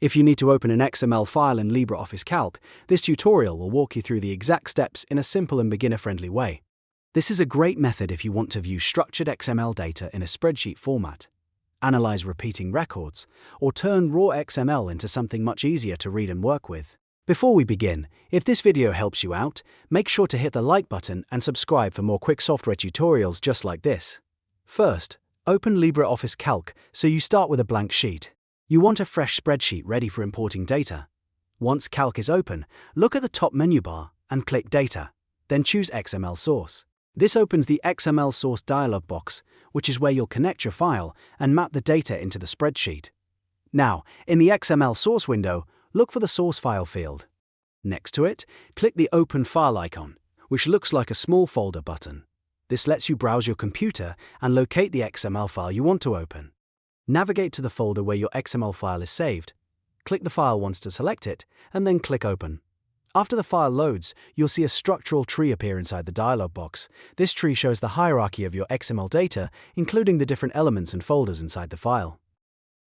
If you need to open an XML file in LibreOffice Calc, this tutorial will walk you through the exact steps in a simple and beginner-friendly way. This is a great method if you want to view structured XML data in a spreadsheet format, analyze repeating records, or turn raw XML into something much easier to read and work with. Before we begin, if this video helps you out, make sure to hit the like button and subscribe for more quick software tutorials just like this. First, open LibreOffice Calc so you start with a blank sheet. You want a fresh spreadsheet ready for importing data. Once Calc is open, look at the top menu bar and click Data, then choose XML Source. This opens the XML Source dialog box, which is where you'll connect your file and map the data into the spreadsheet. Now, in the XML Source window, look for the Source File field. Next to it, click the Open File icon, which looks like a small folder button. This lets you browse your computer and locate the XML file you want to open. Navigate to the folder where your XML file is saved. Click the file once to select it, and then click Open. After the file loads, you'll see a structural tree appear inside the dialog box. This tree shows the hierarchy of your XML data, including the different elements and folders inside the file.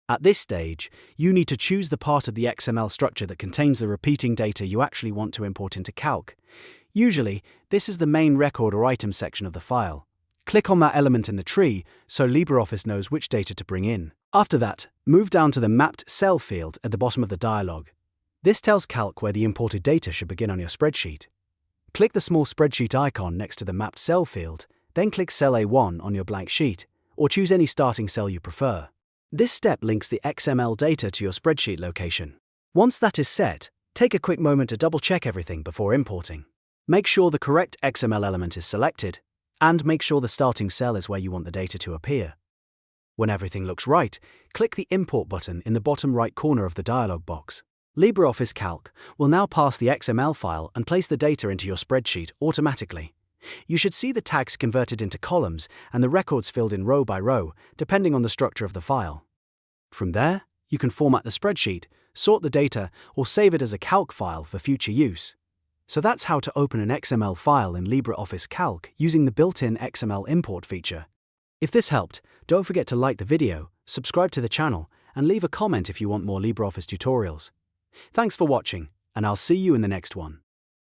At this stage, you need to choose the part of the XML structure that contains the repeating data you actually want to import into Calc. Usually, this is the main record or item section of the file. Click on that element in the tree so LibreOffice knows which data to bring in. After that, move down to the Mapped Cell field at the bottom of the dialog. This tells Calc where the imported data should begin on your spreadsheet. Click the small spreadsheet icon next to the Mapped Cell field, then click Cell A1 on your blank sheet, or choose any starting cell you prefer. This step links the XML data to your spreadsheet location. Once that is set, take a quick moment to double-check everything before importing. Make sure the correct XML element is selected, and make sure the starting cell is where you want the data to appear. When everything looks right, click the Import button in the bottom right corner of the dialog box. LibreOffice Calc will now pass the XML file and place the data into your spreadsheet automatically. You should see the tags converted into columns and the records filled in row by row, depending on the structure of the file. From there, you can format the spreadsheet, sort the data, or save it as a Calc file for future use. So that's how to open an XML file in LibreOffice Calc using the built-in XML import feature. If this helped, don't forget to like the video, subscribe to the channel, and leave a comment if you want more LibreOffice tutorials. Thanks for watching, and I'll see you in the next one.